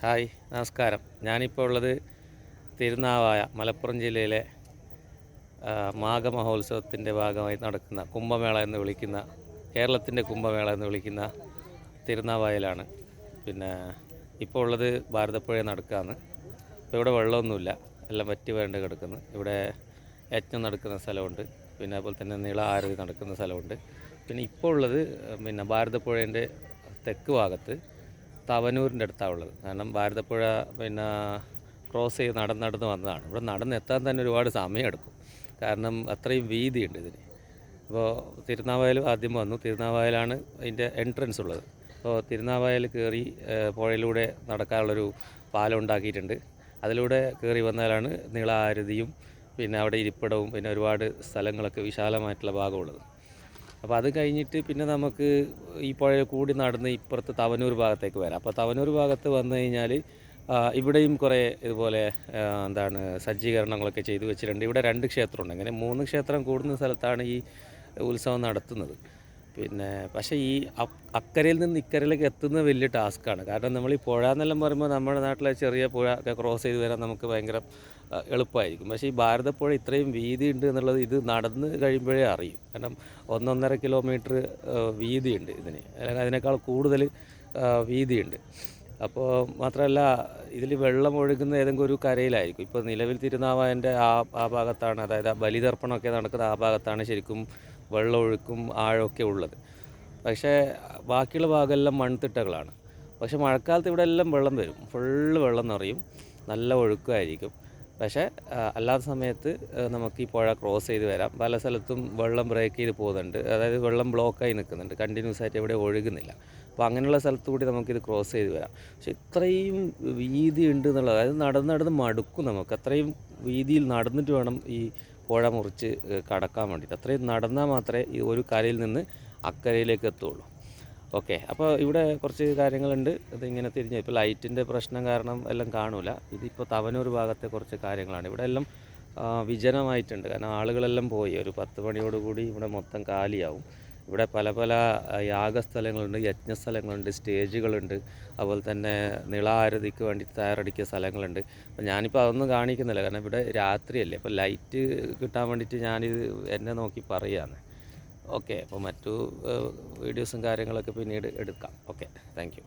Hi, നമസ്കാരം. ഞാനിപ്പോൾ ഉള്ളത് തിരുനാവായ മലപ്പുറം ജില്ലയിലെ മാഘമഹോത്സവത്തിൻ്റെ ഭാഗമായി നടക്കുന്ന കുംഭമേള എന്ന് വിളിക്കുന്ന, കേരളത്തിൻ്റെ കുംഭമേള എന്ന് വിളിക്കുന്ന തിരുനാവായയിലാണ്. പിന്നെ ഇപ്പോൾ ഉള്ളത് ഭാരതപ്പുഴ നടക്കുകയാണ്. ഇപ്പോൾ ഇവിടെ വെള്ളമൊന്നുമില്ല, എല്ലാം വറ്റി വരണ്ട് കിടക്കുന്നു. ഇവിടെ യജ്ഞം നടക്കുന്ന സ്ഥലമുണ്ട്, പിന്നെ അതുപോലെ തന്നെ നീള ആരതി നടക്കുന്ന സ്ഥലമുണ്ട്. പിന്നെ ഇപ്പോൾ ഉള്ളത് ഭാരതപ്പുഴേൻ്റെ തെക്ക് ഭാഗത്ത് തവനൂരിൻ്റെ അടുത്താണ് ഉള്ളത്. കാരണം ഭാരതപ്പുഴ ക്രോസ് ചെയ്ത് നടന്ന് വന്നതാണ്. ഇവിടെ നടന്നെത്താൻ തന്നെ ഒരുപാട് സമയമെടുക്കും, കാരണം അത്രയും വീതിയുണ്ട് ഇതിന്. അപ്പോൾ തിരുനാവായൽ ആദ്യം വന്നു. തിരുനാവായലാണ് അതിൻ്റെ എൻട്രൻസ് ഉള്ളത്. അപ്പോൾ തിരുനാവായൽ കയറി പുഴയിലൂടെ നടക്കാനുള്ളൊരു പാലം ഉണ്ടാക്കിയിട്ടുണ്ട്. അതിലൂടെ കയറി വന്നാലാണ് നീള ആരതിയും പിന്നെ അവിടെ ഇരിപ്പിടവും പിന്നെ ഒരുപാട് സ്ഥലങ്ങളൊക്കെ വിശാലമായിട്ടുള്ള ഭാഗമുള്ളത്. അപ്പോൾ അത് കഴിഞ്ഞിട്ട് പിന്നെ നമുക്ക് ഈ പുഴ കൂടി നടന്ന് ഇപ്പുറത്ത് തവനൂർ ഭാഗത്തേക്ക് വരാം. അപ്പോൾ തവനൂർ ഭാഗത്ത് വന്നു കഴിഞ്ഞാൽ ഇവിടെയും കുറേ ഇതുപോലെ സജ്ജീകരണങ്ങളൊക്കെ ചെയ്തു വെച്ചിട്ടുണ്ട്. ഇവിടെ 2 ക്ഷേത്രമുണ്ട്. അങ്ങനെ 3 ക്ഷേത്രം കൂടുന്ന സ്ഥലത്താണ് ഈ ഉത്സവം നടത്തുന്നത്. പക്ഷേ ഈ അക്കരയിൽ നിന്ന് ഇക്കരയിലേക്ക് എത്തുന്നത് വലിയ ടാസ്ക്കാണ്. കാരണം നമ്മൾ ഈ പുഴ എന്നെല്ലാം പറയുമ്പോൾ നമ്മുടെ നാട്ടിലെ ചെറിയ പുഴ ഒക്കെ ക്രോസ് ചെയ്ത് വരാൻ നമുക്ക് ഭയങ്കര എളുപ്പമായിരിക്കും. പക്ഷേ ഈ ഭാരതപ്പുഴ ഇത്രയും വീതി ഉണ്ട് എന്നുള്ളത് ഇത് നടന്ന് കഴിയുമ്പോഴേ അറിയും. കാരണം 1.5 കിലോമീറ്റർ വീതിയുണ്ട് ഇതിന്, അല്ലെങ്കിൽ അതിനേക്കാൾ കൂടുതൽ വീതിയുണ്ട്. അപ്പോൾ മാത്രമല്ല, ഇതിൽ വെള്ളം ഒഴുകുന്ന ഏതെങ്കിലും ഒരു കരയിലായിരിക്കും. ഇപ്പോൾ നിലവിൽ തിരുനാവായൻ്റെ ആ ഭാഗത്താണ്, അതായത് ബലിതർപ്പണമൊക്കെ നടക്കുന്ന ആ ഭാഗത്താണ് ശരിക്കും വെള്ളമൊഴുക്കും ആഴമൊക്കെ ഉള്ളത്. പക്ഷേ ബാക്കിയുള്ള ഭാഗമെല്ലാം മൺതിട്ടകളാണ്. പക്ഷേ മഴക്കാലത്ത് ഇവിടെ എല്ലാം വെള്ളം വരും, ഫുള്ള് വെള്ളം നിറയും, നല്ല ഒഴുക്കുമായിരിക്കും. പക്ഷേ അല്ലാത്ത സമയത്ത് നമുക്ക് ഈ പുഴ ക്രോസ് ചെയ്ത് വരാം. പല സ്ഥലത്തും വെള്ളം ബ്രേക്ക് ചെയ്ത് പോകുന്നുണ്ട്, അതായത് വെള്ളം ബ്ലോക്കായി നിൽക്കുന്നുണ്ട്, കണ്ടിന്യൂസ് ആയിട്ട് എവിടെ ഒഴുകുന്നില്ല. അപ്പോൾ അങ്ങനെയുള്ള സ്ഥലത്തു കൂടി നമുക്കിത് ക്രോസ് ചെയ്ത് വരാം. പക്ഷേ ഇത്രയും വീതി ഉണ്ട് എന്നുള്ളത്, അതായത് നടന്ന് മടുക്കും നമുക്ക്. അത്രയും വീതിയിൽ നടന്നിട്ട് വേണം ഈ പുഴ മുറിച്ച് കടക്കാൻ വേണ്ടിയിട്ട്. അത്രയും നടന്നാൽ മാത്രമേ ഈ ഒരു കരയിൽ നിന്ന് അക്കരയിലേക്ക് എത്തുള്ളൂ. ഓക്കെ, അപ്പോൾ ഇവിടെ കുറച്ച് കാര്യങ്ങളുണ്ട്. ഇതിങ്ങനെ തിരിഞ്ഞ് ഇപ്പോൾ ലൈറ്റിൻ്റെ പ്രശ്നം കാരണം എല്ലാം കാണൂല. ഇതിപ്പോൾ തവനൂർ ഭാഗത്തെ കുറച്ച് കാര്യങ്ങളാണ്. ഇവിടെ എല്ലാം വിജനമായിട്ടുണ്ട്, കാരണം ആളുകളെല്ലാം പോയി. ഒരു 10 മണിയോടുകൂടി ഇവിടെ മൊത്തം കാലിയാവും. ഇവിടെ പല പല യാഗസ്ഥലങ്ങളുണ്ട്, യജ്ഞസ്ഥലങ്ങളുണ്ട്, സ്റ്റേജുകളുണ്ട്, അതുപോലെ തന്നെ നിള ആരതിക്ക് വേണ്ടി തയ്യാറെടുക്കിയ സ്ഥലങ്ങളുണ്ട്. അപ്പോൾ ഞാനിപ്പോൾ അതൊന്നും കാണിക്കുന്നില്ല, കാരണം ഇവിടെ രാത്രിയല്ലേ. അപ്പോൾ ലൈറ്റ് കിട്ടാൻ വേണ്ടിയിട്ട് ഞാനിത് എന്നെ നോക്കി പറയുകയാണ്. ഓക്കെ, അപ്പോൾ മറ്റു വീഡിയോസും കാര്യങ്ങളൊക്കെ പിന്നീട് എടുക്കാം. Okay, thank you.